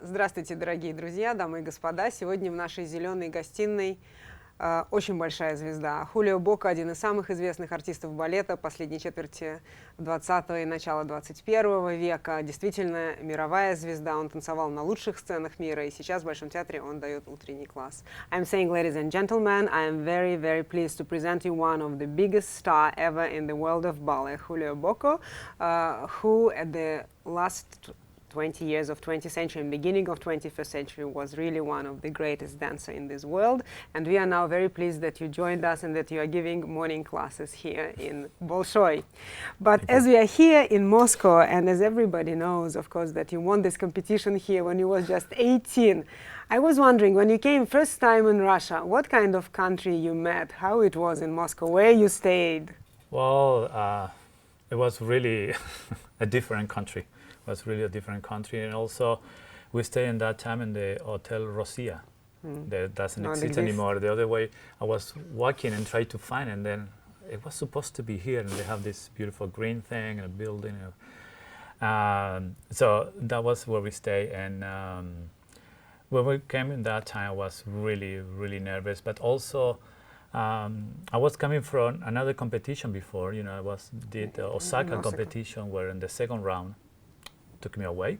Здравствуйте, дорогие друзья, дамы и господа. Сегодня в нашей зеленой гостиной очень большая звезда. Хулио Бокка — один из самых известных артистов балета последней четверти 20 и начала 21 века. Действительно мировая звезда. Он танцевал на лучших сценах мира, и сейчас в Большом театре он дает утренний класс. I'm saying, ladies and gentlemen, I am very, very pleased to present you one of the biggest star ever in the world of ballet, Julio Bocca, who at the last 20 years of 20th century and beginning of 21st century was really one of the greatest dancers in this world. And we are now very pleased that you joined us and that you are giving morning classes here in Bolshoi. But as we are here in Moscow, and as everybody knows, of course, that you won this competition here when you was just 18, I was wondering, when you came first time in Russia, what kind of country you met, how it was in Moscow, where you stayed? Well, it was really a different country. It was really a different country, and also we stayed in that time in the Hotel Rosia. That doesn't exist anymore. The other way, I was walking and tried to find it, and then it was supposed to be here, and they have this beautiful green thing and a building. So that was where we stayed, and when we came in that time, I was really, really nervous, but also I was coming from another competition before. You know, I did the Osaka competition, where in the second round took me away.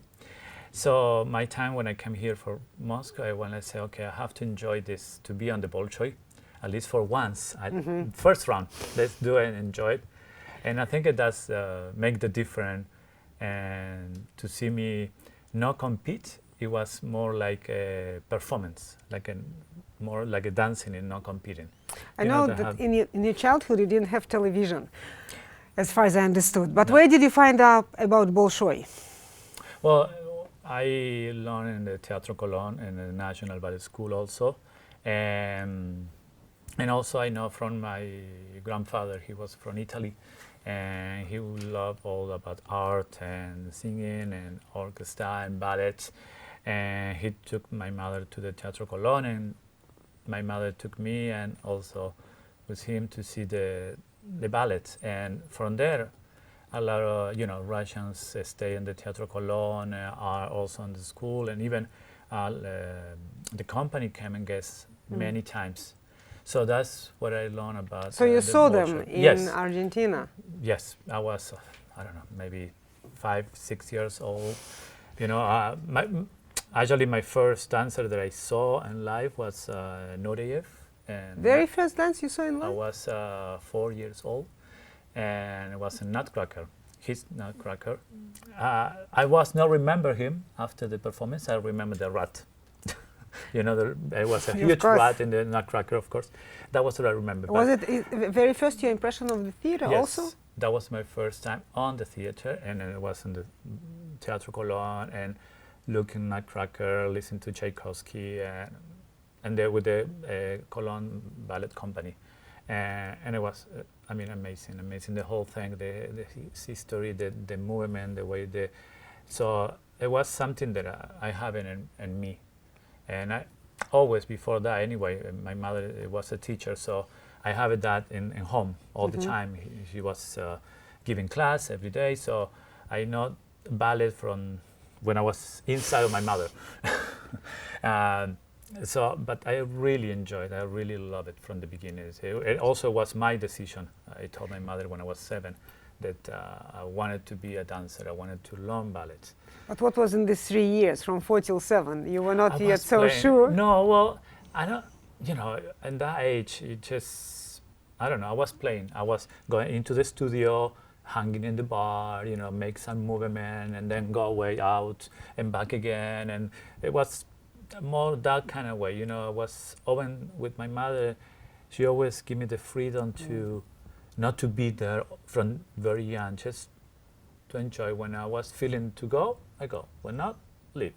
So my time when I came here for Moscow, I wanted to say, okay, I have to enjoy this, to be on the Bolshoi, at least for once. First round, let's do it and enjoy it. And I think it does make the difference. And to see me not compete, it was more like a performance, more like a dancing and not competing. I know that in your childhood you didn't have television, as far as I understood. But where did you find out about Bolshoi? Well, I learned in the Teatro Colón and the National Ballet School also. And also I know from my grandfather, he was from Italy, and he loved all about art and singing and orchestra and ballet. And he took my mother to the Teatro Colón, and my mother took me and also with him to see the ballet. And from there, a lot of Russians stay in the Teatro Colón, are also in the school, and even the company came and guest many times. So that's what I learned about. So you saw them in Argentina? Yes, I was, I don't know, maybe 5, 6 years old. You know, actually my first dancer that I saw in live was Nureyev. Very first dance you saw in live? I was 4 years old. And it was a Nutcracker, his Nutcracker. I was not remember him after the performance. I remember the rat. There was a huge rat in the Nutcracker, of course. That was what I remember. Was it very first your impression of the theater also? Yes, that was my first time on the theater, and it was in the Teatro Colón, and looking Nutcracker, listening to Tchaikovsky, and there with the Colón Ballet Company. And it was, amazing. The whole thing, the history, the movement, the way so it was something that I have in me. And I always, before that anyway, my mother was a teacher, so I have that in home all the time. She was giving class every day, so I know ballet from when I was inside of my mother. But I really enjoyed it. I really love it from the beginning. It also was my decision. I told my mother when I was 7 that I wanted to be a dancer. I wanted to learn ballet. But what was in these 3 years, from 4 till 7? You were not yet so sure? No, well, I don't, in that age, I don't know, I was playing. I was going into the studio, hanging in the bar, make some movement, and then go away out and back again. And it was more that kind of way, I was open with my mother. She always gave me the freedom to not to be there from very young, just to enjoy. When I was feeling to go, I go. When not, leave,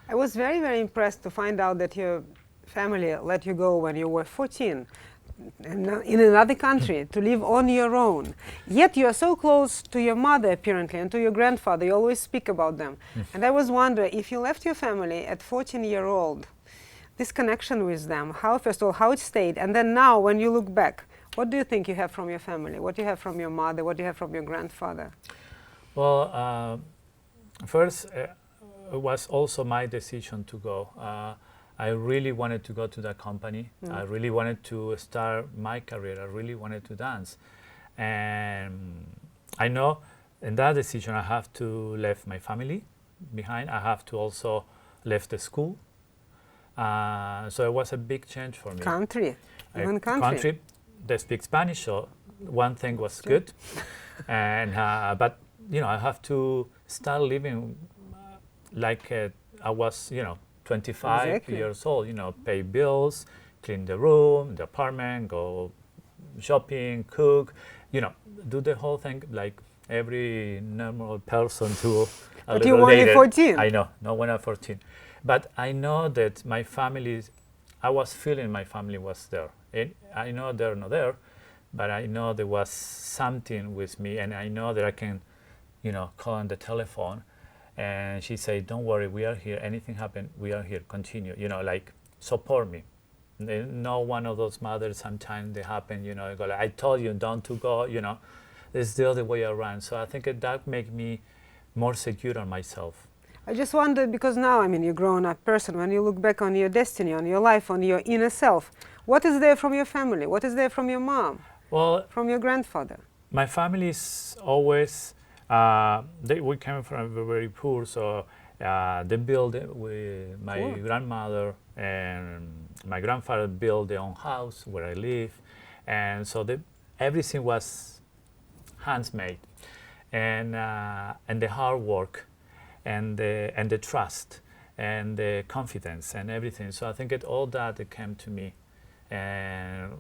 I was very, very impressed to find out that your family let you go when you were 14 in another country to live on your own. Yet you are so close to your mother, apparently, and to your grandfather. You always speak about them. And I was wondering, if you left your family at 14-year-old, this connection with them, first of all, how it stayed, and then now, when you look back, what do you think you have from your family? What do you have from your mother? What do you have from your grandfather? Well, first, was also my decision to go. I really wanted to go to that company. I really wanted to start my career. I really wanted to dance. And I know in that decision I have to leave my family behind. I have to also leave the school. So it was a big change for me. Country, even country. They speak Spanish, so one thing was good. And but I have to start living like I was 25 years old. Pay bills, clean the room, the apartment, go shopping, cook, do the whole thing like every normal person do. But you were only 14. I know, no, when I'm 14. But I know that I was feeling my family was there. And I know they're not there, but I know there was something with me, and I know that I can, call on the telephone, and she said, "Don't worry, we are here. Anything happen, we are here. Continue. Like support me." No one of those mothers sometimes they happen. Go like, "I told you don't to go." It's the other way around. So I think that make me more secure on myself. I just wonder, because now, you're a grown-up person, when you look back on your destiny, on your life, on your inner self, what is there from your family? What is there from your mom? Well, from your grandfather? My family is always, we came from very poor, so they built it with my grandmother, and my grandfather built their own house where I live, and so everything was handmade, and the hard work, and the trust, and the confidence, and everything. So I think all that it came to me, and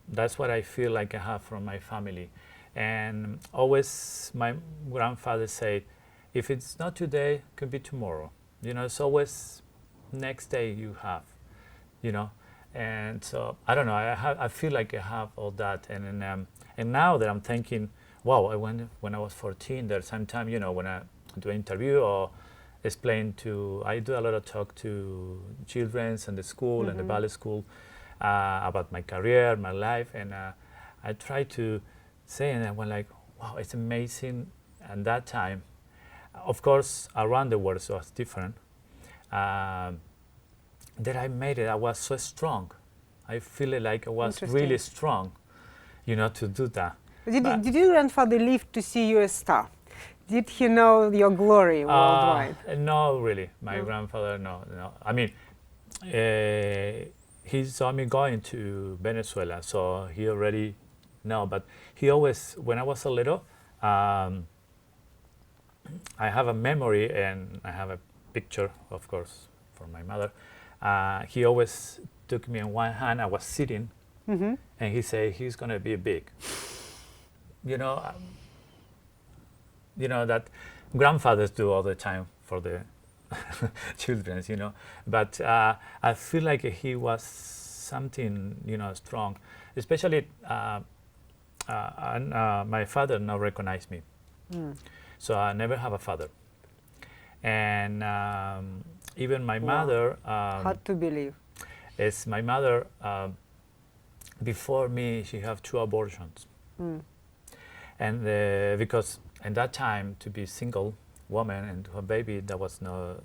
that's what I feel like I have from my family. And always my grandfather said, if it's not today, it could be tomorrow. It's always next day you have, And so I don't know. I feel like I have all that, and now that I'm thinking, wow, when I was 14, there's sometimes when I do an interview or I do a lot of talk to children in the school and the ballet school about my career, my life, and I try to say, and I went like, wow, it's amazing. And that time, of course, around the world, so it's different. That I made it. I was so strong. I feel like I was really strong, to do that. Did your grandfather live to see you a star? Did he know your glory worldwide? No, really. My grandfather, no. He saw me going to Venezuela, so he already know. But he always, when I was a little, I have a memory, and I have a picture, of course, from my mother. He always took me in one hand. I was sitting, and he said, he's going to be big. That grandfathers do all the time for the children, But I feel like he was something, strong. Especially, my father not recognized me. So I never have a father. And even my mother... hard to believe. Is my mother, before me, she had 2 abortions. And because at that time, to be single woman and to have a baby, that was not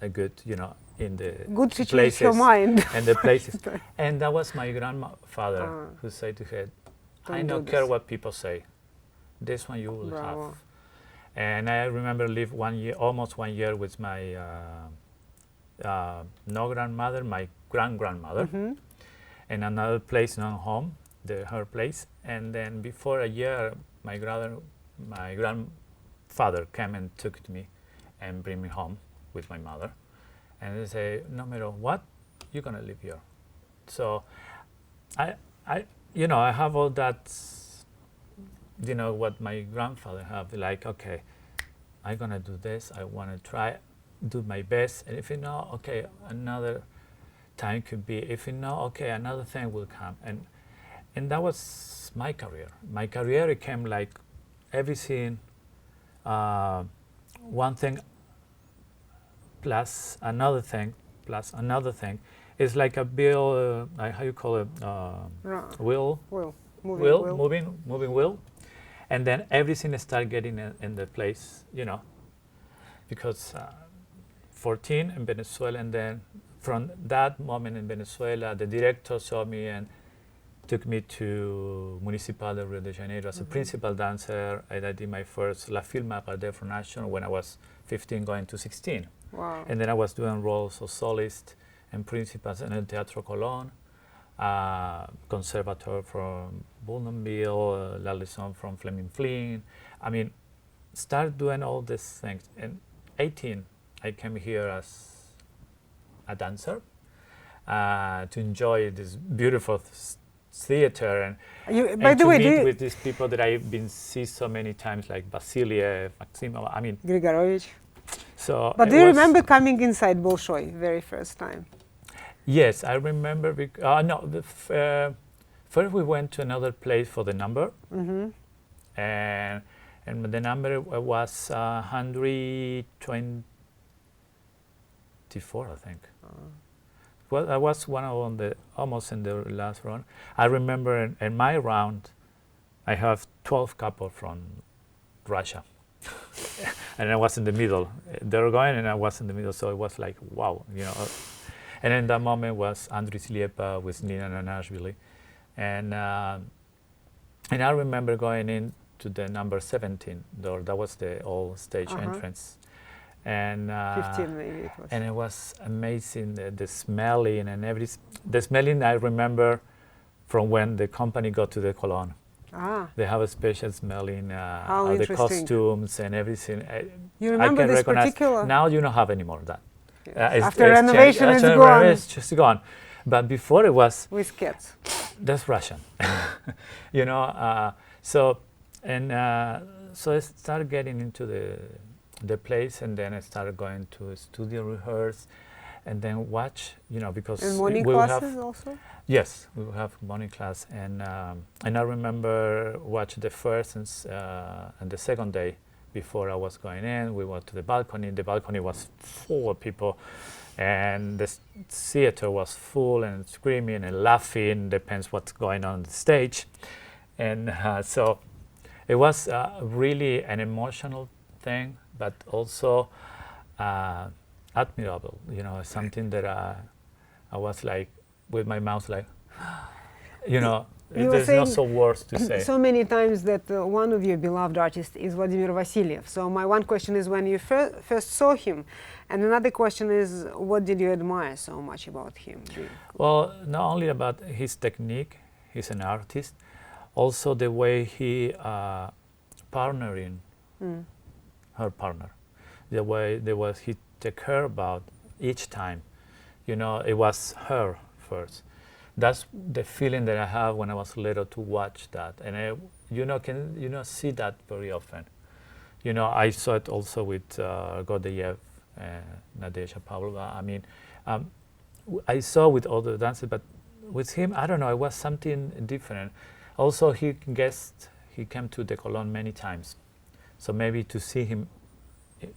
a good, in the good to places change your mind. and the places. And that was my grandfather who said to her, I don't care what people say. This one you will have. And I remember live almost 1 year with my no grandmother, my grandmother, in another place, not home, her place. And then before a year, my grandfather came and took me and bring me home with my mother. And they say, no matter what, you're gonna live here. So I have all that, what my grandfather have, like, okay, I'm gonna do this, I wanna try, do my best, and if okay, another time could be, if okay, another thing will come. And that was my career. My career became like everything, one thing plus another thing, plus another thing. It's like a wheel, how you call it? Moving wheel. And then everything start getting in the place, because 14 in Venezuela, and then from that moment in Venezuela, the director saw me and took me to Municipal de Rio de Janeiro as a principal dancer. I did my first La Filma Gardel for National when I was 15 going to 16. Wow. And then I was doing roles of solist and principals in El Teatro Colón, conservator from Bournonville, La Liaison from Fleming Flynn. I mean, start doing all these things. And 18, I came here as a dancer to enjoy this beautiful theater and, by the to way, meet with these people that I've been see so many times, like Vasiliev, Maximov. I mean, Grigorovich. so. But do you remember coming inside Bolshoi very first time? Yes, I remember. No, first we went to another place for the number, and the number was 124, I think. Well, I was one of the almost in the last round. I remember in my round, I have 12 couple from Russia, and I was in the middle. They were going, and I was in the middle. So it was like, wow, you know. And in that moment was Andris Liepa with Nina Nanashvili, and I remember going into the number 17 door. That was the old stage entrance. And 15 maybe it was. And it was amazing, the smelling and the smelling I remember from when the company got to the Colón. They have a special smelling of the costumes and everything. You remember this particular? Now you don't have anymore that. After renovation, it's gone. It's just gone. But before it was with cats. That's Russian, you know. So I started getting into the place, and then I started going to a studio rehearse, and then watch, you know, because and morning classes also. Yes, we will have morning class, and I remember watch the first and the second day before I was going in. We went to the balcony. The balcony was full of people, and the theater was full and screaming and laughing. Depends what's going on the stage, and so it was really an emotional thing, but also admirable. You know, something that I was like with my mouth like, you know. There's not so words to say. So many times that one of your beloved artists is Vladimir Vasiliev. So my one question is when you first saw him, and another question is what did you admire so much about him? Well, not only about his technique, he's an artist, also the way he partnering her partner, the way he took care about each time. You know, it was her first. That's the feeling that I have when I was little to watch that, and can see that very often. You know, I saw it also with Gordeyev, Nadezhda Pavlova. I mean, I saw with other dancers, but with him, I don't know, it was something different. Also, he came to the Colón many times, so maybe to see him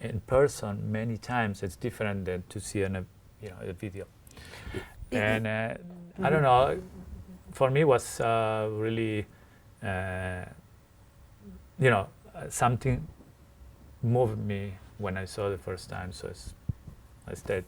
in person many times, it's different than to see in a video. And I don't know, for me it was really, something moved me when I saw the first time, so I stayed.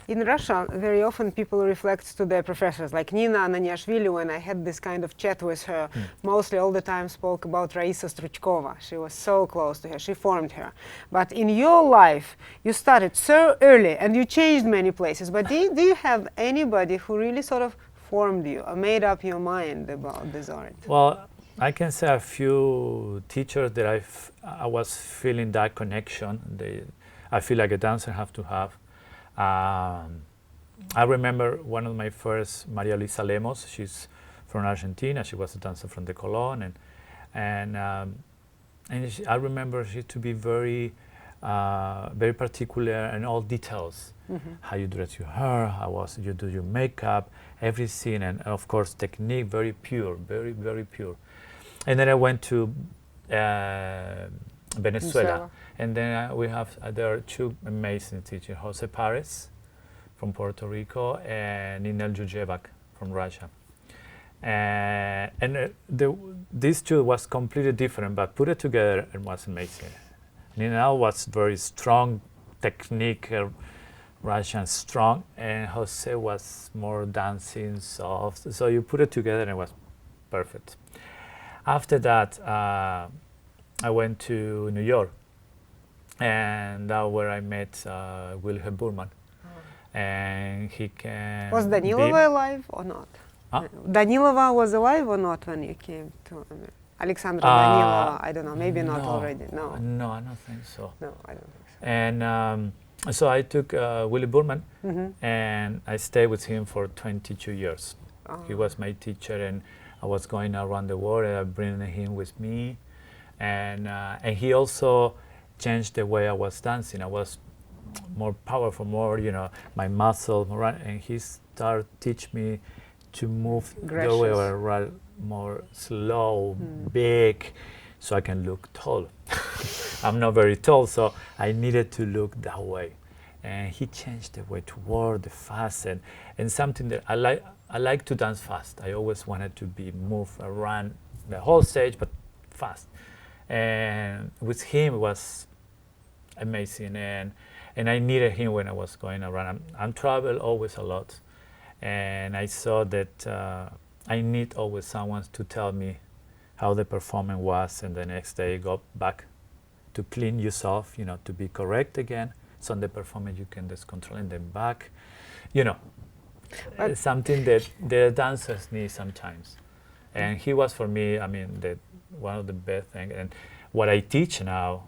In Russia, very often people reflect to their professors, like Nina Ananiashvili, when I had this kind of chat with her, mostly all the time spoke about Raisa Struchkova. She was so close to her, she formed her. But in your life, you started so early and you changed many places. But do you have anybody who really sort of formed you or made up your mind about this art? Well, I can say a few teachers that I was feeling that connection. I feel like a dancer have to have. I remember one of my first, Maria Luisa Lemos. She's from Argentina. She was a dancer from the Colón, and I remember she to be very, very particular in all details. How you dress your hair, how you do your makeup, everything, and of course technique, very pure, very very pure. And then I went to Venezuela. And then there are two amazing teachers, Jose Pares from Puerto Rico and Ninel Jujevak from Russia. These two was completely different, but put it together, it was amazing. Ninel was very strong technique, Russian strong, and Jose was more dancing, soft. So you put it together and it was perfect. After that, I went to New York, and that's where I met Wilhelm Burman. And he can. Was Danilova alive or not? Danilova was alive or not when you came to Alexandra Danilova? I don't know, maybe not already. No, I don't think so. No, I don't think so. And so I took Willy Burman, and I stayed with him for 22 years. He was my teacher, and I was going around the world, and I bring him with me. And he also changed the way I was dancing. I was more powerful, more, my muscle, and he started teach me to move the way right, more slow, big, so I can look tall. I'm not very tall, so I needed to look that way. And he changed the way to work, the fast, and something that I like to dance fast. I always wanted to move around the whole stage, but fast. And with him, it was amazing. And I needed him when I was going around. I'm travel always a lot. And I saw that I need always someone to tell me how the performance was, and the next day go back to clean yourself, to be correct again. So in the performance you can just control and then back, it's something that the dancers need sometimes. And he was for me, one of the best things. And what I teach now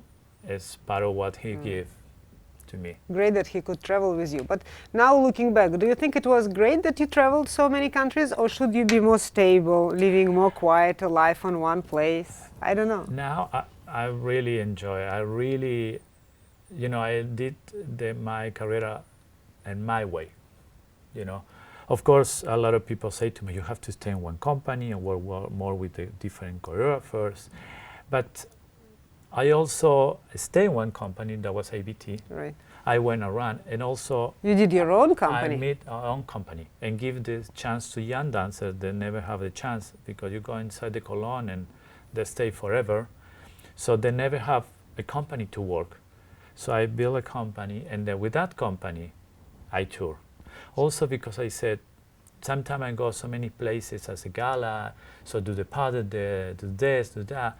is part of what he gave to me. Great that he could travel with you. But now looking back, do you think it was great that you traveled so many countries, or should you be more stable, living more quiet life on one place? I don't know. Now I really enjoy. I really, I did my career in my way. Of course, a lot of people say to me, you have to stay in one company and work more with the different choreographers. But I also stay in one company that was ABT. Right. I went around, and also you did your own company. I made our own company and give the chance to young dancers that never have the chance, because you go inside the Cologne and they stay forever. So they never have a company to work. So I built a company, and then with that company, I tour. Also because I said, sometimes I go so many places as a gala, so do the pattern, do this, do that.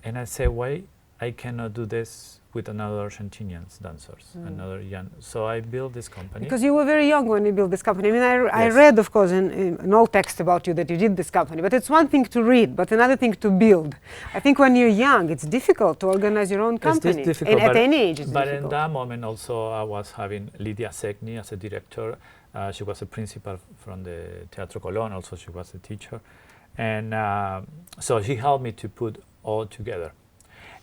And I say, why I cannot do this with another Argentinian dancers, another young. So I built this company. Because you were very young when you built this company. I read, of course, in an old text about you that you did this company. But it's one thing to read, but another thing to build. I think when you're young, it's difficult to organize your own company. It's difficult, and at any age, it's but difficult. in that moment also, I was having Lydia Segni as a director. She was a principal from the Teatro Colón. Also, she was a teacher. And so she helped me to put all together.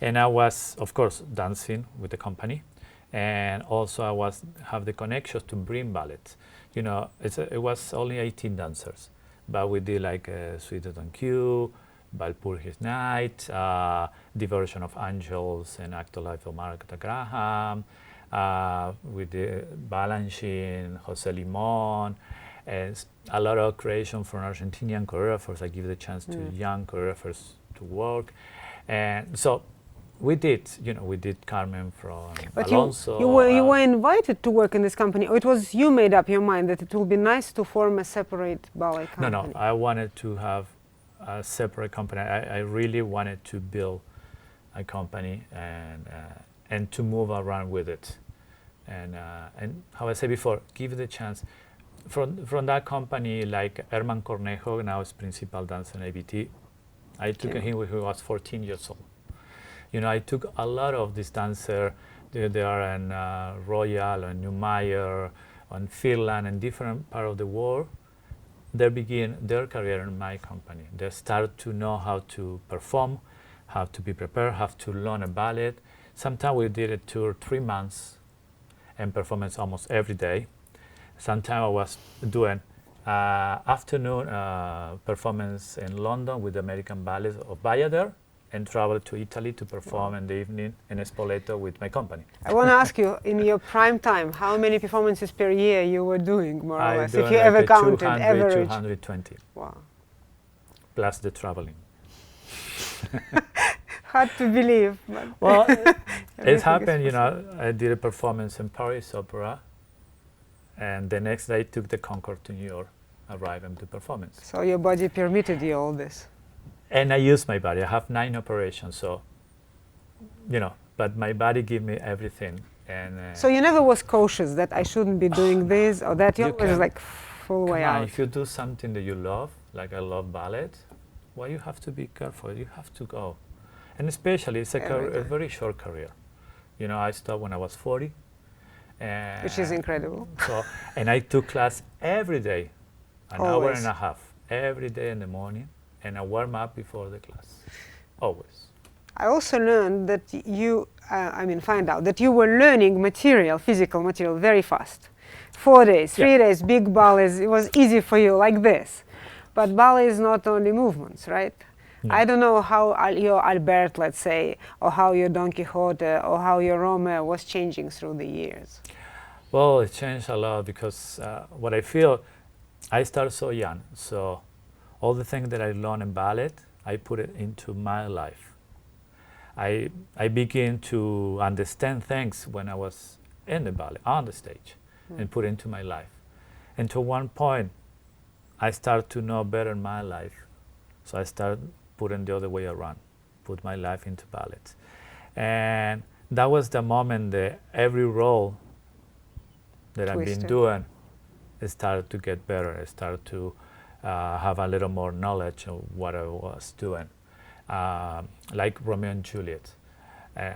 And I was, of course, dancing with the company, and also I have the connections to bring ballet. It was only 18 dancers, but we did like Suite on Q, Valpurgis Night, the version of Angels and Actor Life of Margaret Graham, with the Balanchine, Jose Limon, and a lot of creation from Argentinian choreographers. I give the chance to young choreographers to work, and so. We did Carmen from Alonso. You were invited to work in this company, or it was you made up your mind that it would be nice to form a separate ballet company? No, I wanted to have a separate company. I really wanted to build a company and to move around with it. And how I said before, give the chance. From that company, like Herman Cornejo, now is principal dancer in ABT, I took him when he was 14 years old. I took a lot of these dancers. They are in Royal and Neumayer, on Finland, and different part of the world. They begin their career in my company. They start to know how to perform, how to be prepared, how to learn a ballet. Sometimes we did a tour 3 months and performance almost every day. Sometimes I was doing afternoon performance in London with the American Ballet of Bayader, and travel to Italy to perform in the evening in Spoleto with my company. I want to ask you, in your prime time, how many performances per year you were doing, more or less, if you ever counted, 200, average? 220. Wow. Plus the traveling. Hard to believe. Well, It happened, you know, I did a performance in Paris Opera, and the next day I took the Concorde to New York, arrived and do performance. So your body permitted you all this. And I use my body. I have 9 operations, so, you know, but my body give me everything. And so you never was cautious that I shouldn't be doing this or that? You You always can- like full way out. If you do something that you love, like I love ballet, well, you have to be careful. You have to go. And especially, it's a very short career. You know, I stopped when I was 40. Which is incredible. So, and I took class every day, an hour Always. and a half, every day in the morning, and I warm up before the class, always. I also learned that you, find out that you were learning material, physical material, very fast. 4 days, 3 days, big ballets, it was easy for you, like this. But ballet is not only movements, right? No. I don't know how your Albert, let's say, or how your Don Quixote, or how your Romeo was changing through the years. Well, it changed a lot because what I feel, I started so young, so all the things that I learned in ballet, I put it into my life. I began to understand things when I was in the ballet, on the stage, and put it into my life. And to one point, I started to know better my life. So I started putting the other way around, put my life into ballet. And that was the moment that every role that I've been doing, it started to get better. I started to have a little more knowledge of what I was doing. Like Romeo and Juliet.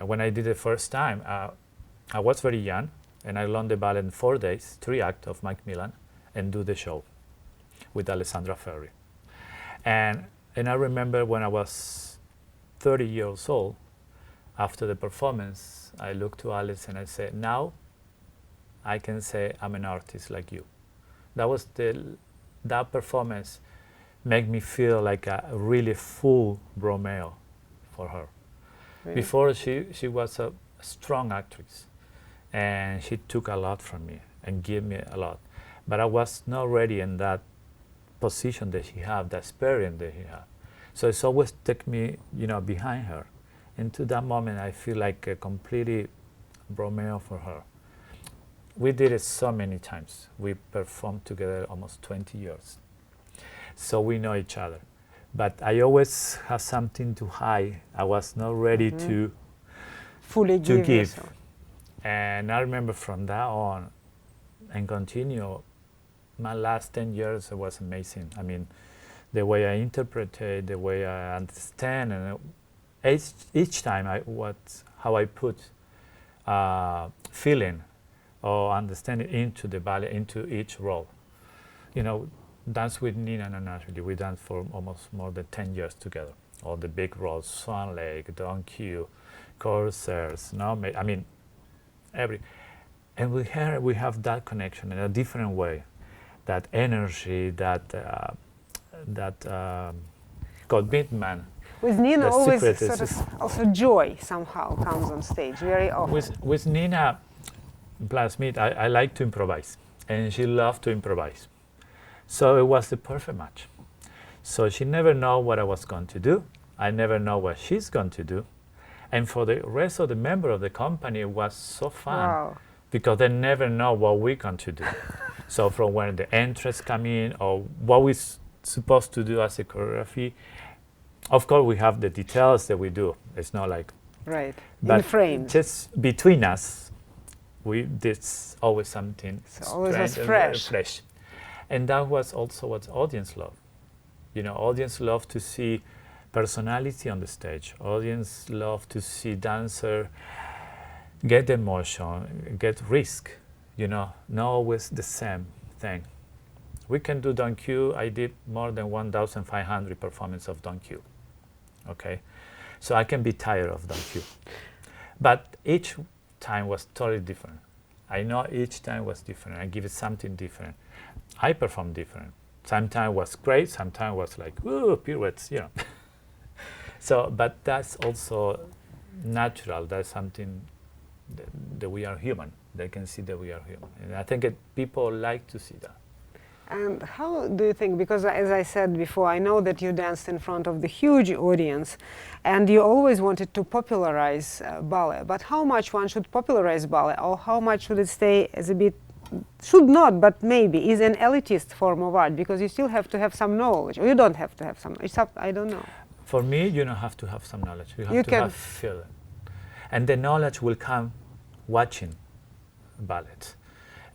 When I did it the first time, I was very young, and I learned the ballet in 4 days, 3 acts of Macmillan, and do the show with Alessandra Ferri. And I remember when I was 30 years old, after the performance, I looked to Alice and I said, now I can say I'm an artist like you. That performance made me feel like a really full Romeo for her. Really? Before, she was a strong actress, and she took a lot from me and gave me a lot. But I was not ready in that position that she had, the experience that she had. So it's always took me, you know, behind her. And to that moment, I feel like a completely Romeo for her. We did it so many times. We performed together almost 20 years. So we know each other. But I always have something to hide. I was not ready to fully give. Yourself. And I remember from that on and continue, my last 10 years it was amazing. I mean, the way I interpreted, the way I understand, and each time how I put feeling or understanding into the ballet, into each role. You know, dance with Nina and Natalie, we danced for almost more than 10 years together. All the big roles, Swan Lake, Don Q, Corsairs, and we have that connection in a different way, that energy, that commitment. With Nina, always secret sort of also joy somehow comes on stage very often. With Nina plus me, I like to improvise, and she loved to improvise. So it was the perfect match. So she never know what I was going to do. I never know what she's going to do. And for the rest of the member of the company, it was so fun because they never know what we're going to do. So from when the entrance come in or what we're supposed to do as a choreography, of course we have the details that we do. It's not like right but in frame. Just between us, there's always something always fresh. And that was also what audience love. You know, audience love to see personality on the stage. Audience love to see dancer get emotion, get risk. You know, not always the same thing. We can do Don Q. I did more than 1,500 performances of Don Q. Okay, so I can be tired of Don Q. But each time was totally different. I know each time was different. I give it something different. I perform different. Sometimes was great. Sometimes was like, ooh, pirouettes, you know. So, but that's also natural. That's something that we are human. They can see that we are human. And I think people like to see that. And how do you think, because as I said before, I know that you danced in front of the huge audience and you always wanted to popularize ballet, but how much one should popularize ballet, or how much should it stay as a bit, should not, but maybe, is an elitist form of art, because you still have to have some knowledge, or you don't have to have some, it's up, I don't know. For me, you don't have to have some knowledge. You have to have feeling. And the knowledge will come watching ballet.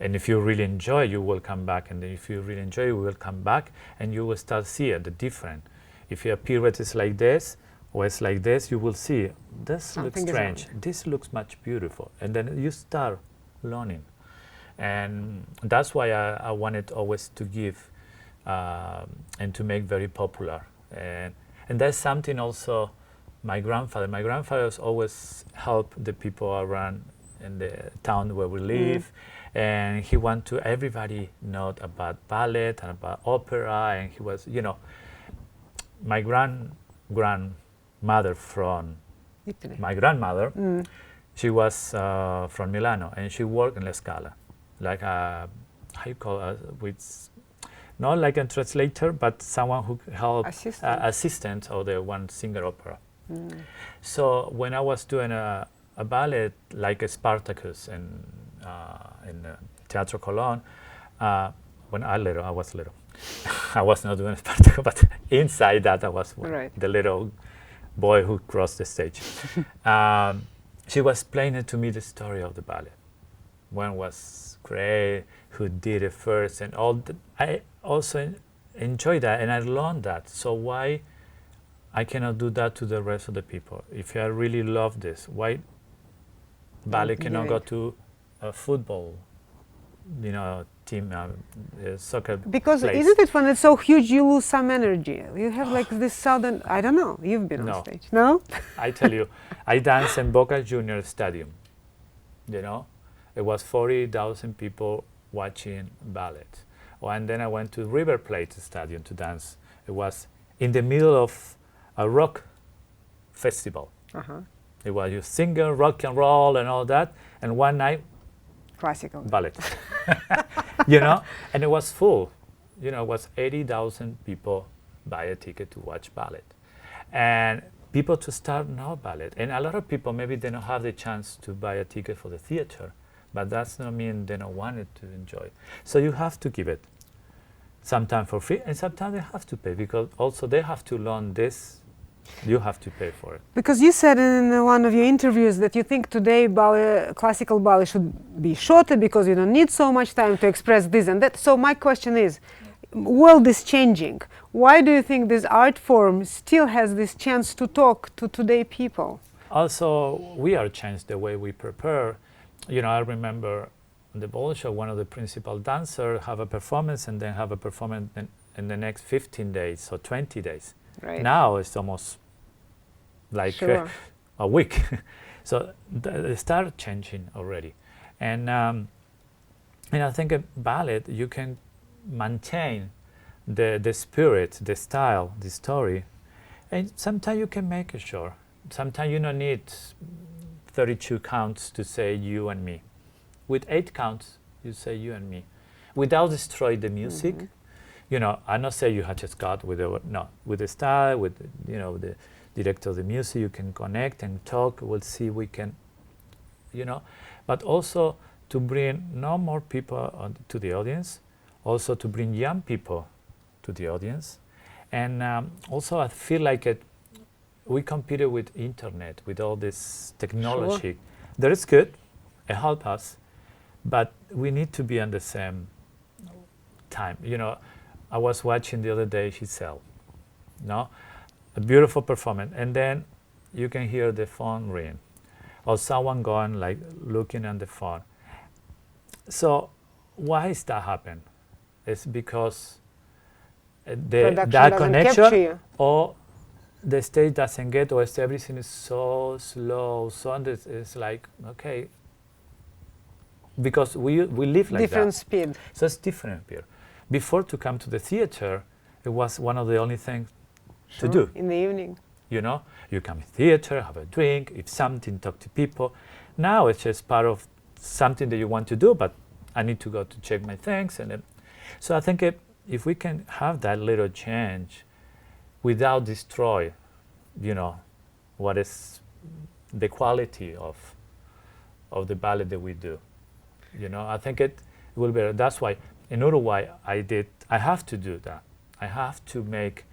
And if you really enjoy, you will come back. And if you really enjoy, you will come back and you will start seeing the difference. If your pirouette is like this, or it's like this, you will see, this Something looks strange. This looks much beautiful. And then you start learning. And that's why I wanted always to give and to make very popular. And that's something also my grandfather always helped the people around in the town where we live. And he wanted to everybody know about ballet and about opera. And he was, you know, my grandmother from Italy. My grandmother, she was from Milano, and she worked in La Scala, like a, how you call it, with, not like a translator, but someone who helped assistant of the one singer opera. So when I was doing a ballet like a Spartacus in Teatro Colón, when I was little, I was not doing Spartacus, but inside that I was the little boy who crossed the stage. She was explaining to me the story of the ballet. When was great, who did it first, and all. I also enjoyed that, and I learned that. So why I cannot do that to the rest of the people? If I really love this, why ballet cannot go to a football, you know, team, soccer? Because place? Isn't it when it's so huge, you lose some energy? You have like this sudden. I don't know. You've been on stage, no? I tell you, I danced in Boca Junior Stadium. You know, it was 40,000 people watching ballet. Oh, and then I went to River Plate Stadium to dance. It was in the middle of a rock festival. It was you singer, rock and roll, and all that. And one night, classical ballet. You know, and it was full. You know, it was 80,000 people buy a ticket to watch ballet, and people to start now ballet. And a lot of people maybe they don't have the chance to buy a ticket for the theater, but that's not mean they don't want it to enjoy. So you have to give it sometimes for free, and sometimes they have to pay, because also they have to learn this. You have to pay for it. Because you said in one of your interviews that you think today ballet, classical ballet should be shorter because you don't need so much time to express this and that. So my question is, world is changing. Why do you think this art form still has this chance to talk to today people? Also, we are changed the way we prepare. You know, I remember the Bolshoi, one of the principal dancers have a performance and then have a performance in the next 15 days or 20 days. Right. Now it's almost like a week. So they start changing already. And I think a ballet, you can maintain the spirit, the style, the story. And sometimes you can make it short. Sometimes you don't need 32 counts to say you and me. With 8 counts, you say you and me. Without destroying the music. You know, I not say you have just got with the style, with the director of the music, you can connect and talk. We'll see we can, you know, but also to bring no more people to the audience, also to bring young people to the audience, and also I feel like we competed with internet, with all this technology. That is good, it helps us, but we need to be on the same time. You know, I was watching the other day Giselle, no? A beautiful performance, and then you can hear the phone ring, or someone going like looking on the phone. So why is that happen? It's because that connection, or the stage doesn't get, or everything is so slow, so it's like, okay, because we live like different that. Speed. So it's different here. Before, to come to the theater, it was one of the only things to do. In the evening. You know, you come to theater, have a drink, if something, talk to people. Now it's just part of something that you want to do, but I need to go to check my things. And so I think if we can have that little change without destroy, what is the quality of the ballet that we do. I think it will be. That's why in Uruguay I have to do that. I have to make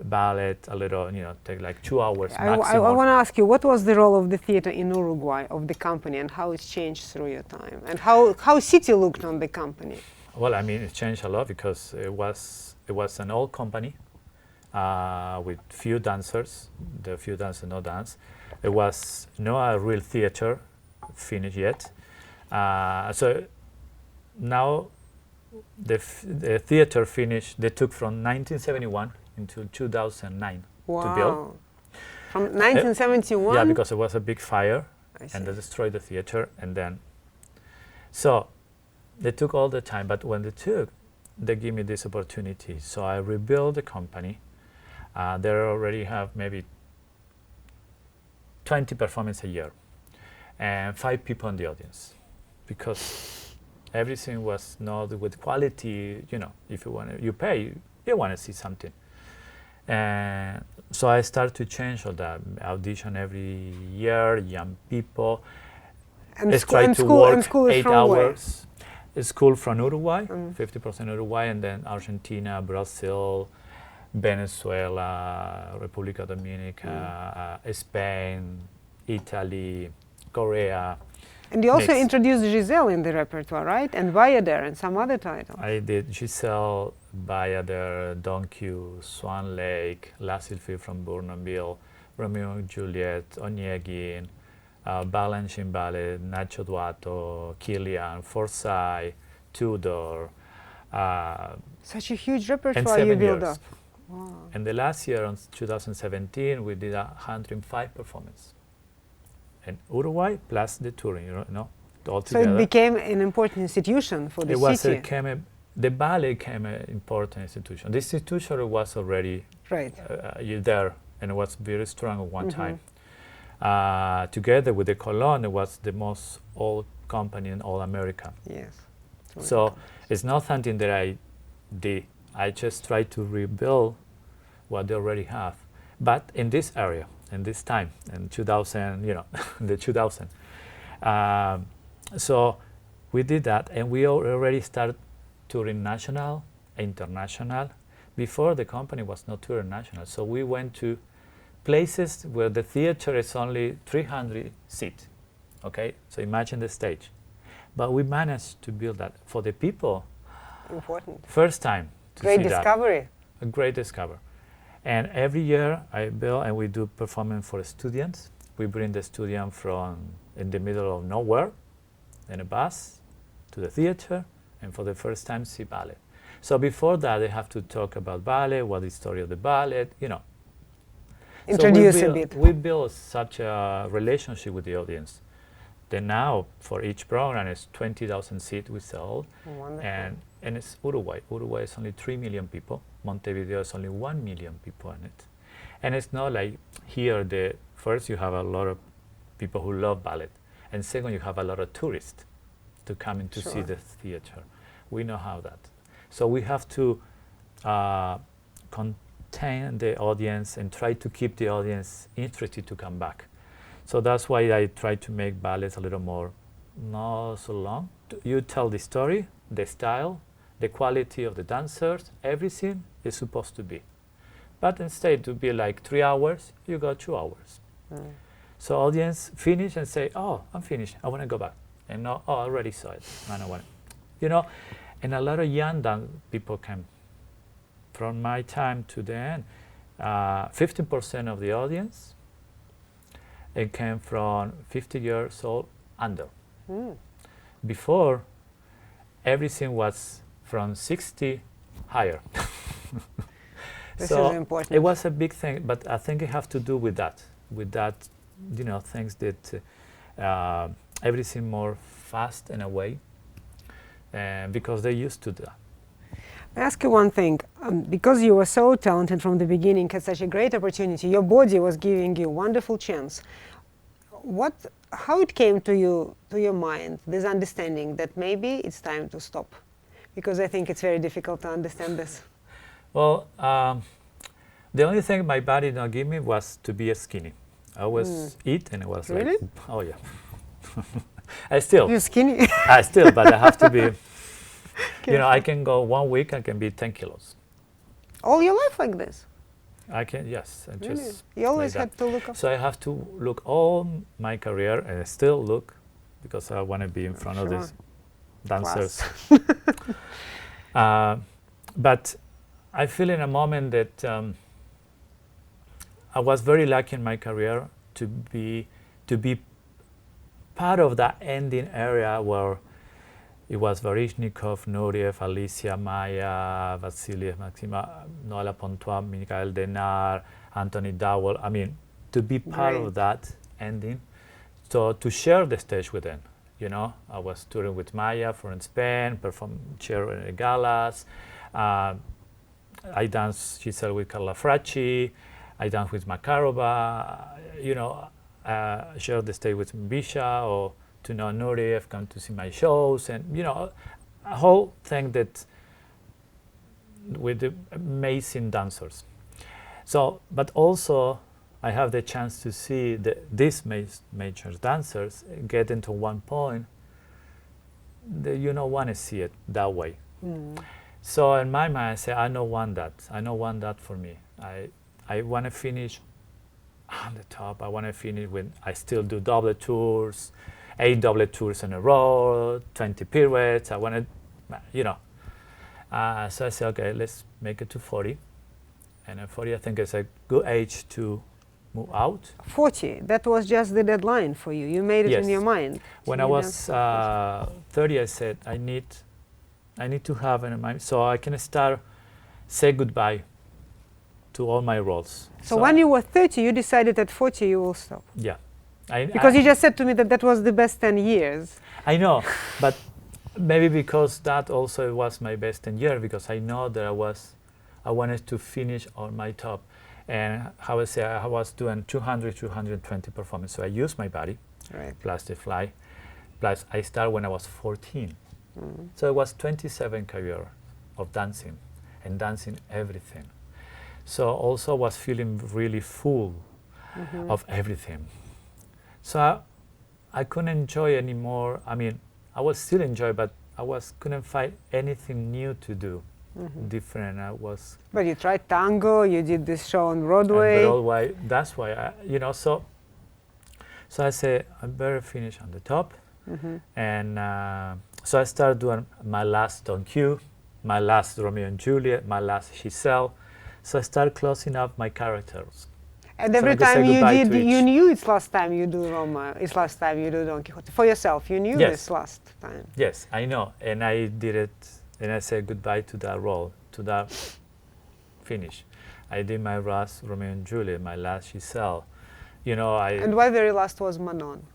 ballet a little, take like 2 hours maximum. I want to ask you, what was the role of the theater in Uruguay, of the company, and how it's changed through your time, and how city looked on the company? Well, I mean, it changed a lot because it was an old company with few dancers. The few dancers no dance. It was not a real theater finished yet. So now the theater finished. They took from 1971 until 2009 to build. From 1971? Yeah, because it was a big fire and they destroyed the theater, and then so they took all the time. But when they gave me this opportunity. So I rebuilt the company. They already have maybe 20 performances a year and 5 people in the audience, because everything was not with quality. If you pay, you want to see something. And so I started to change all that. Audition every year, young people. And Let's try to school, work and school is 8 from hours. School from Uruguay, 50% Uruguay, and then Argentina, Brazil, Venezuela, República Dominica, Spain, Italy, Korea. And you also introduced Giselle in the repertoire, right? And Bayader and some other titles. I did Giselle, Bayader, Don Q, Swan Lake, La Sylphie from Bournonville, Romeo and Juliet, Onegin, Balanchine Ballet, Nacho Duato, Kilian, Forsyth, Tudor. Such a huge repertoire you built up. Wow. And the last year, in 2017, we did 105 performances. And Uruguay plus the touring, all So together. it became an important institution for the city. The ballet became an important institution. The institution was already right there, and it was very strong at one time. Together with the Colón, it was the most old company in all America. Yes. So it's not something that I did. I just tried to rebuild what they already have, but in this area, in this time, in 2000, the 2000. So we did that, and we already started touring national, international. Before, the company was not touring national, so we went to places where the theater is only 300 seats. Okay, so imagine the stage. But we managed to build that for the people. Important. First time to Great see discovery. That. A great discovery. And every year I build and we do performance for students. We bring the student from in the middle of nowhere in a bus to the theater, and for the first time see ballet. So before that they have to talk about ballet, what is the story of the ballet, Introduce a bit. We build such a relationship with the audience. Then now for each program is 20,000 seats we sell. Wonderful. And it's Uruguay. Uruguay is only 3 million people. Montevideo is only 1 million people in it. And it's not like here, first you have a lot of people who love ballet. And second, you have a lot of tourists to come in to see the theater. We know how that. So we have to contain the audience and try to keep the audience interested to come back. So that's why I try to make ballets a little more, not so long. You tell the story, the style, the quality of the dancers, everything is supposed to be. But instead to be like 3 hours, you got 2 hours. So audience finish and say, oh, I'm finished, I want to go back. And no, oh, I already saw it, I don't want it. And a lot of young people came. From my time to the end, 15% of the audience, it came from 50 years old under. Before, everything was from 60 higher. This so is important. It was a big thing, but I think it has to do with that, things that everything more fast in a way, because they used to do that. I ask you one thing, because you were so talented from the beginning, had such a great opportunity, your body was giving you a wonderful chance. How it came to your mind, this understanding that maybe it's time to stop? Because I think it's very difficult to understand this. Well, the only thing my body not give me was to be skinny. I always eat, and it was Really? like, oh yeah. I still, You're skinny. but I have to be. You know, I can go 1 week, I can be 10 kilos. All your life like this? I can, yes. I Really? just You always like had that. to look up. So I have to look all my career, and I still look because I want to be in front of these dancers. But I feel in a moment that I was very lucky in my career to be part of that ending area where it was Varishnikov, Nureyev, Alicia, Maya, Vasiliev, Maxima, Nola Pontois, Michael Denar, Anthony Dowell. I mean, to be part of that ending, so to share the stage with them. You know, I was touring with Maya from Spain, performed chair in galas. I danced, Giselle, with Carla Fracci. I danced with Makarova. You know, share the stage with Bisha, or to know Nureyev, come to see my shows, and you know, a whole thing that with the amazing dancers. So, but also I have the chance to see these major dancers get into one point that you don't want to see it that way. So in my mind, I say, I don't want that. I don't want that for me. I want to finish on the top. I want to finish with, I still do double tours, 8 double tours in a row, 20 pirouettes. I want to, you know. So I say, okay, let's make it to 40. And at 40, I think it's a good age to move out. 40, that was just the deadline for you. You made it in your mind. When I was 30, I said, I need to have in mind, so I can start, say goodbye to all my roles. So when you were 30, you decided at 40 you will stop. Yeah. Because you just said to me that that was the best 10 years. I know, but maybe because that also was my best 10 years, because I know that I wanted to finish on my top. And how I say, I was doing 200, 220 performances. So I used my body, plus the fly, plus I started when I was 14. So it was 27 career of dancing, and dancing everything. So also was feeling really full of everything. So I couldn't enjoy anymore. I mean, I was still enjoy, but couldn't find anything new to do, different. But you tried tango. You did this show on Broadway. That's why you know. So I say I better finish on the top, and so I started doing my last Don Q, my last Romeo and Juliet, my last Giselle. So I started closing up my characters. And every time you did, you knew it's last time you do Roma, it's last time you do Don Quixote. For yourself, you knew this last time. Yes, I know. And I did it, and I said goodbye to that role, to that finish. I did my last Romeo and Juliet, my last Giselle. You know, And why very last was Manon?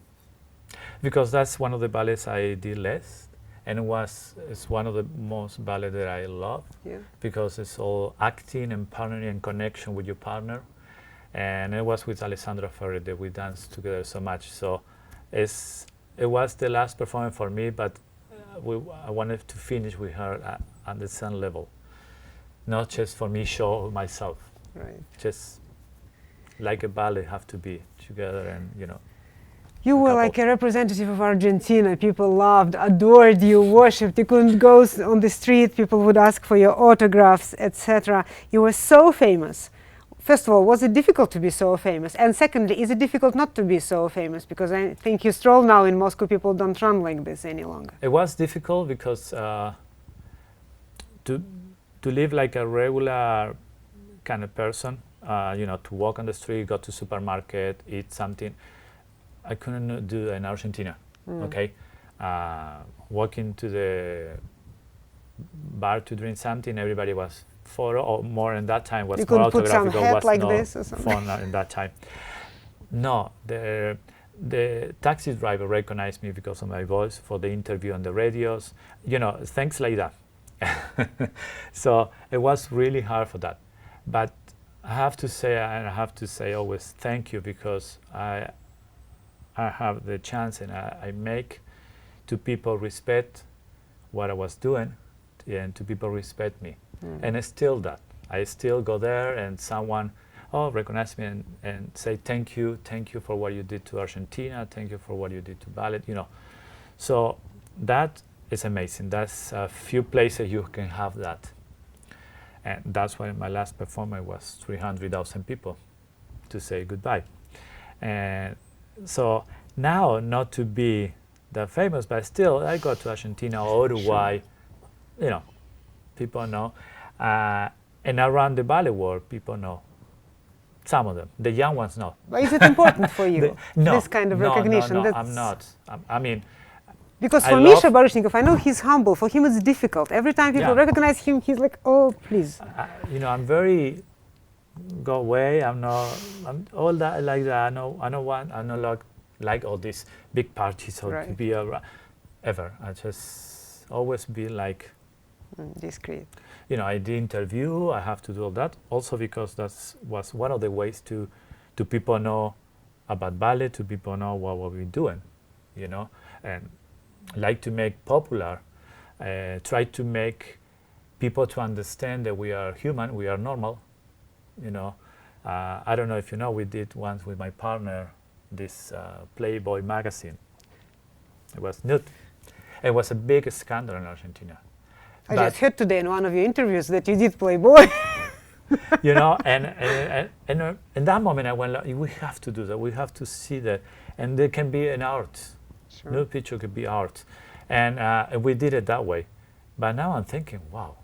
Because that's one of the ballets I did less. And it's one of the most ballet that I love, because it's all acting and partnering and connection with your partner. And it was with Alessandra Ferri that we danced together so much. So it was the last performance for me, but I wanted to finish with her at the same level, not just for me show myself. Just like a ballet have to be together, and you know. You were like a representative of Argentina. People loved, adored you, worshipped. You couldn't go on the street. People would ask for your autographs, etc. You were so famous. First of all, was it difficult to be so famous? And secondly, is it difficult not to be so famous? Because I think you stroll now in Moscow, people don't run like this any longer. It was difficult because to live like a regular kind of person, you know, to walk on the street, go to supermarket, eat something, I couldn't do in Argentina. Okay, walking to the bar to drink something, everybody was photo or more. In that time was you more couldn't put some autographic. hat like this or something. Phone in that time. No, the taxi driver recognized me because of my voice for the interview on the radios. You know, things like that. So it was really hard for that. But I have to say, and I have to say always thank you, because I have the chance, and I make to people respect what I was doing, and to people respect me. And it's still that. I still go there and someone recognize me and say thank you for what you did to Argentina, thank you for what you did to ballet, you know. So that is amazing. That's a few places you can have that. And that's why my last performance was 300,000 people to say goodbye. And so now, not to be that famous, but still I go to Argentina or Uruguay, you know, people know. And around the ballet world, people know. Some of them, the young ones know. But is it important for you, No, this kind of recognition? No, I'm not. I mean, because for Misha Baryshnikov, I know he's humble. For him, it's difficult. Every time people recognize him, he's like, "Oh, please." You know, I'm very go away. I'm all that like that. I don't like all these big parties or to be ever. I just always be like discreet. You know, I did interview. I have to do all that also because that was one of the ways to people know about ballet, to people know what we're doing, you know, and like to make popular, try to make people to understand that we are human, we are normal, you know. I don't know if you know, we did once with my partner this Playboy magazine. It was nude. It was a big scandal in Argentina. I just heard today in one of your interviews that you did Playboy. You know, and in that moment I went like, we have to do that. We have to see that, and there can be an art. Sure. Nude picture could be art, and we did it that way. But now I'm thinking, wow,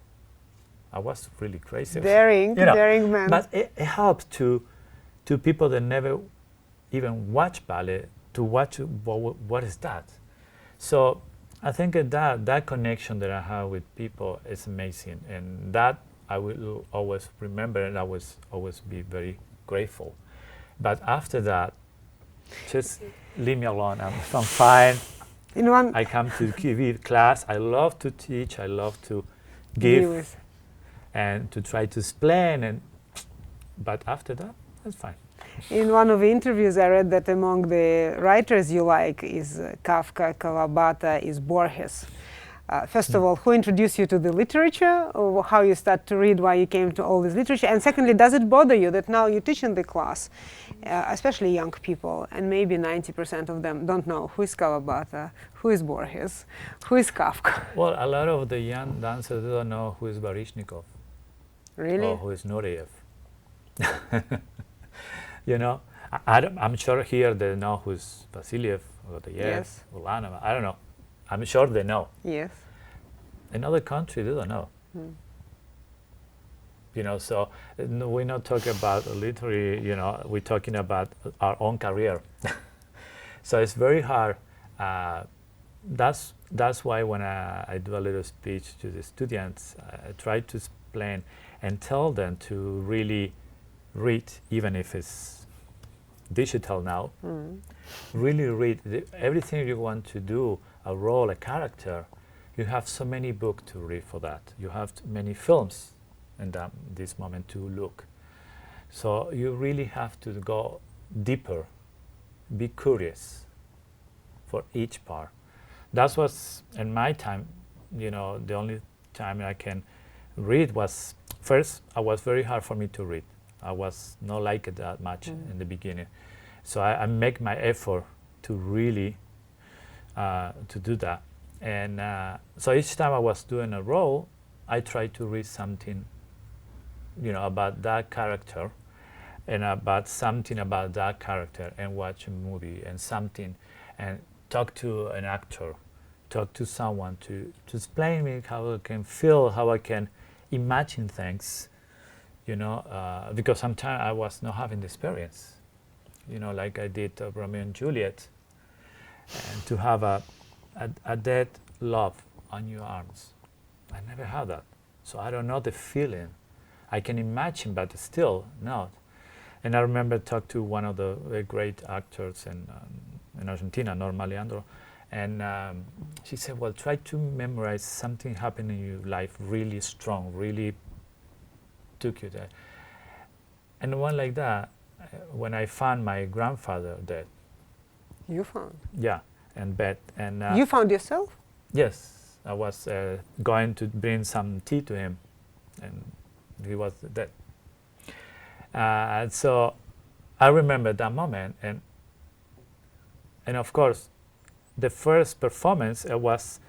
I was really crazy. Daring, you know, daring man. But it helped to people that never even watch ballet to watch what is that. So I think that connection that I have with people is amazing, and that I will always remember, and I will always be very grateful. But after that, just leave me alone. I'm fine. I come to give class. I love to teach. I love to give and to try to explain. But after that, that's fine. In one of the interviews, I read that among the writers you like is Kafka, Kawabata, is Borges. First of all, who introduced you to the literature, or how you start to read, why you came to all this literature? And secondly, does it bother you that now you teach in the class, especially young people, and maybe 90% of them don't know who is Kawabata, who is Borges, who is Kafka? Well, a lot of the young dancers don't know who is Baryshnikov. Really? Or who is Nureyev. You know, I'm sure here they know who's Vasiliev, or Yes. Ulanova. I don't know. I'm sure they know. Yes. In other countries, they don't know. You know, so we're not talking about literary, you know, we're talking about our own career. So it's very hard. That's why when I do a little speech to the students, I try to explain and tell them to really read, even if it's digital now. Really read everything you want to do, a role, a character. You have so many books to read for that. You have many films in this moment to look. So you really have to go deeper, be curious for each part. That was in my time, you know, the only time I can read was, first, it was very hard for me to read. I was not like it that much in the beginning. So I make my effort to really to do that. And so each time I was doing a role, I tried to read something, you know, about that character, and about something about that character, and watch a movie and something, and talk to an actor, talk to someone to explain me how I can feel, how I can imagine things, you know, because sometimes I was not having the experience, you know, like I did Romeo and Juliet, and to have a dead love on your arms. I never had that. So I don't know the feeling. I can imagine, but still not. And I remember talk to one of the great actors in Argentina, Norma Leandro, and she said, well, try to memorize something happened in your life really strong, really took you there. And one like that, when I found my grandfather dead. You found? Yeah, and bed. And you found yourself? Yes, I was going to bring some tea to him, and he was dead. And so I remember that moment, and of course, the first performance I was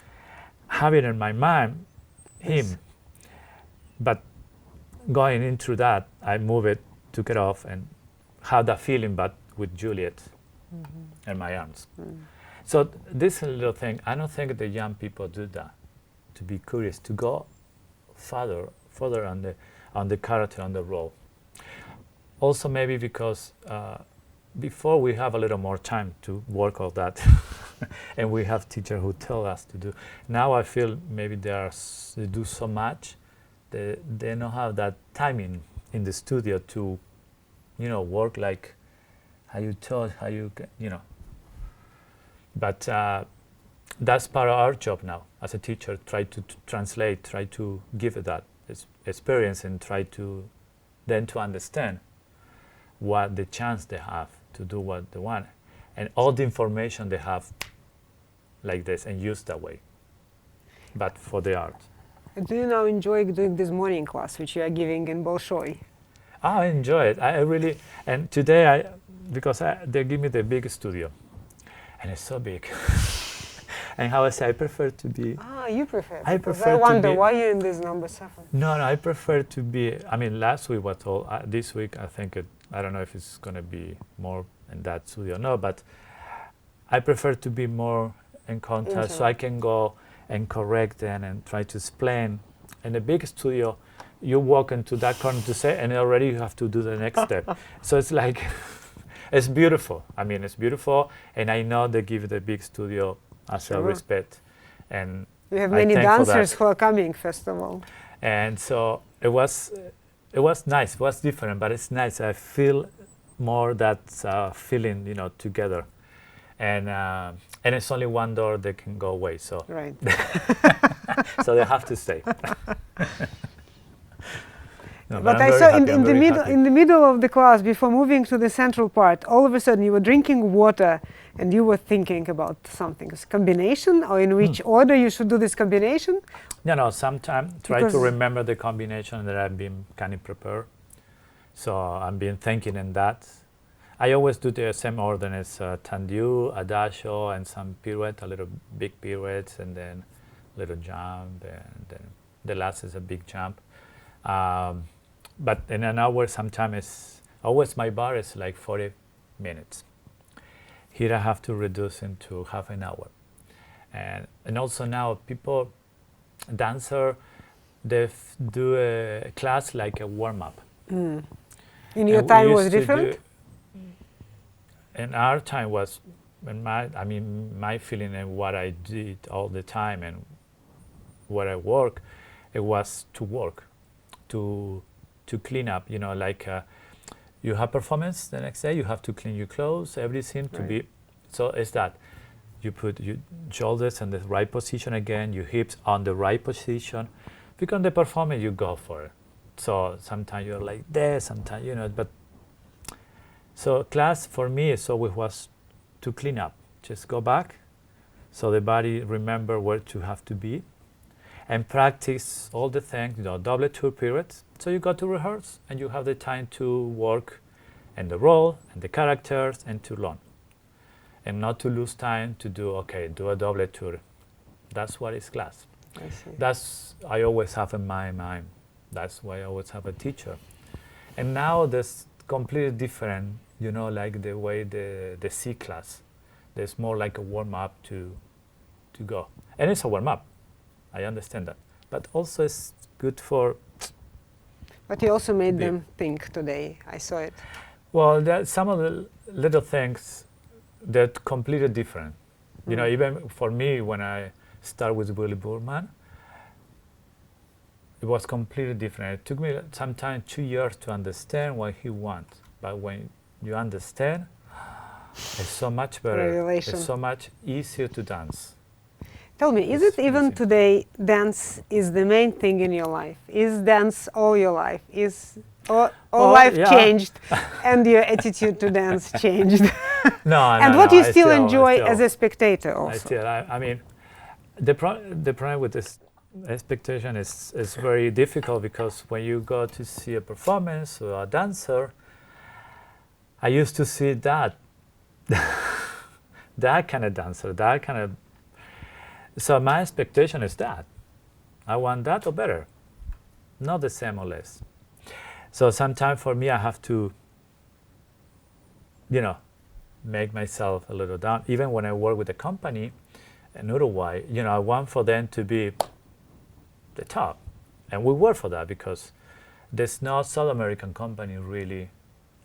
having in my mind him, Yes. but going into that, I move it, took it off, and had that feeling, but with Juliet in my arms. So this little thing, I don't think the young people do that, to be curious, to go further on the character, on the role. Also maybe because before we have a little more time to work on that, and we have teachers who tell us to do. Now I feel maybe they do so much, they don't have that timing in the studio to, work like how you taught, how you, But that's part of our job now as a teacher, try to translate, try to give it that experience, and try to then to understand what the chance they have to do what they want, and all the information they have like this, and use that way, but for the art. Do you now enjoy doing this morning class, which you are giving in Bolshoi? I enjoy it. I really, and today because they give me the big studio, and it's so big. And how I say, I prefer to be. You prefer. I prefer I wonder to be, why you're in this number 7. No, I prefer to be. I mean, last week was all. This week, I think I don't know if it's going to be more in that studio or no, but I prefer to be more in contact, so I can go and correct them and try to explain. In a big studio, you walk into that corner to say, and already you have to do the next step. So it's like, it's beautiful. I mean, it's beautiful, and I know they give the big studio as a respect. And you have many dancers who are coming, first of all. And so it was nice. It was different, but it's nice. I feel more that feeling, together. And it's only one door that can go away. So right. So they have to stay. No, but I saw in the middle of the class, before moving to the central part, all of a sudden you were drinking water and you were thinking about something. It's combination, or in which order you should do this combination? No, sometimes try to remember the combination that I've been kind of prepared. So I've been thinking in that. I always do the same order as tendu, adagio, and some pirouette, a little big pirouettes, and then a little jump, and then the last is a big jump. But in an hour, sometimes always my bar is like 40 minutes. Here I have to reduce into half an hour. And also now people, dancer, they do a class like a warm-up. In your time was different? And our time was, my feeling and what I did all the time and where I work, it was to work, to clean up, like you have performance the next day, you have to clean your clothes, everything to be, so it's that. You put your shoulders in the right position again, your hips on the right position. Because the performance, you go for it. So sometimes you're like this, sometimes, but so class for me is always was to clean up, just go back, so the body remember where to have to be, and practice all the things, double tour periods. So you go to rehearse, and you have the time to work and the role and the characters and to learn, and not to lose time to do a double tour. That's what is class. I see. That's I always have in my mind. That's why I always have a teacher. And now there's completely different, like the way the C class. There's more like a warm-up to go. And it's a warm-up. I understand that. But also it's good for... But you also made them think today. I saw it. Well, some of the little things that completely different. Even for me, when I started with Willy Burman, it was completely different. It took me sometimes 2 years to understand what he wants. But when you understand, it's so much better. Revelation. It's so much easier to dance. Tell me, is it even today dance is the main thing in your life? Is dance all your life? Is all life changed and your attitude to dance changed? No, and what you still enjoy as a spectator also? I mean, The problem with this expectation is very difficult, because when you go to see a performance or a dancer, I used to see that that kind of dancer, that kind of. So my expectation is that I want that or better, not the same or less. So sometimes for me, I have to, make myself a little down. Even when I work with a company in Uruguay, I want for them to be the top. And we work for that, because there's no South American company really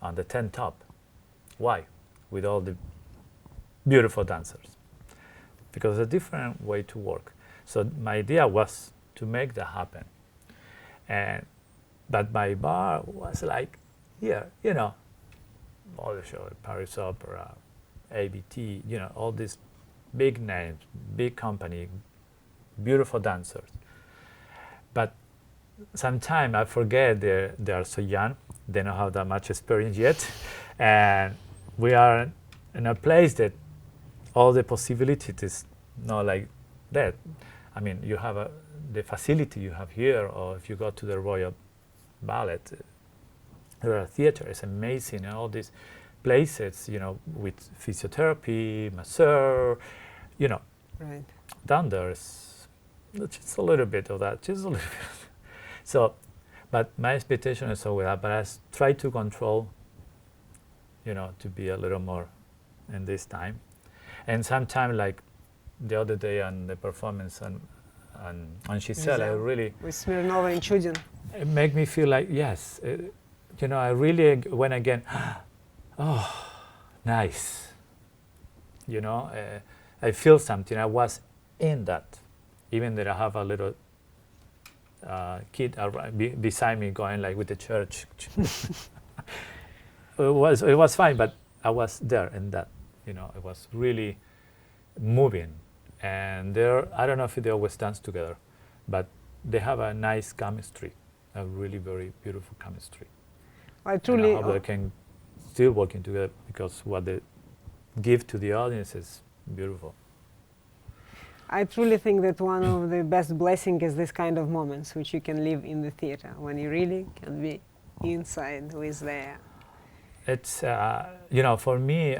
on the 10 top. Why? With all the beautiful dancers. Because it's a different way to work. So my idea was to make that happen. But my bar was like, here, Bolshoi, Paris Opera, ABT, all these big names, big company, beautiful dancers. But sometimes I forget they are so young, they don't have that much experience yet, and we are in a place that all the possibilities is not like that. I mean, you have the facility you have here, or if you go to the Royal Ballet, the theater is amazing, and all these places, with physiotherapy, masseur, Right. down there is just a little bit of that, just a little bit. So, but my expectation is always that, but I try to control, to be a little more in this time. And sometimes, like the other day on the performance on Giselle, I really, With Smirnova and Chudin. it made me feel like, yes, I really went again, oh, nice. I feel something. I was in that, even that I have a little kid beside me going like with the church. It was fine, but I was there in that. It was really moving. And I don't know if they always dance together, but they have a nice chemistry, a really very beautiful chemistry. I truly. And I hope they can still working together, because what they give to the audience is beautiful. I truly think that one of the best blessings is this kind of moments which you can live in the theater, when you really can be inside who is there. It's, for me,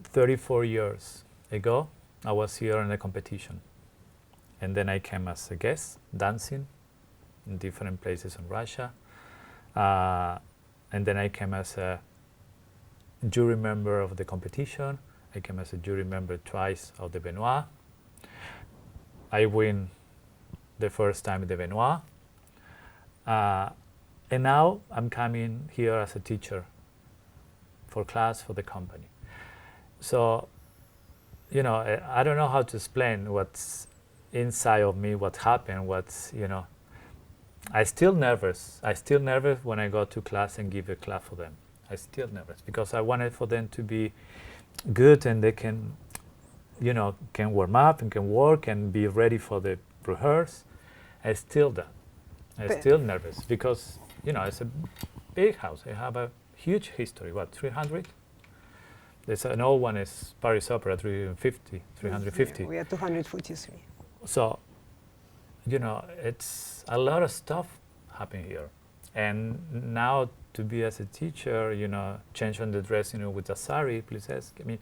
34 years ago, I was here in a competition. And then I came as a guest, dancing in different places in Russia. And then I came as a jury member of the competition. I came as a jury member twice of the Benoit. I win the first time the Benoit. And now I'm coming here as a teacher for class for the company. So, I don't know how to explain what's inside of me, what happened, I still nervous. I still nervous when I go to class and give a class for them. I still nervous, because I wanted for them to be good, and they can, can warm up and can work and be ready for the rehearse. I still nervous, because, it's a big house. I have a huge history. 300? There's an old one is Paris Opera, 350. Yeah, we are 243. So, it's a lot of stuff happening here. And now to be as a teacher, change on the dress, with a sari, please ask. I mean,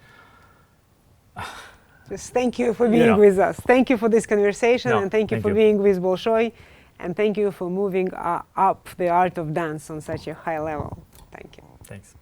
just thank you for being with us. Thank you for this conversation, and thank you for being with Bolshoi, and thank you for moving up the art of dance on such a high level. Thank you. Thanks.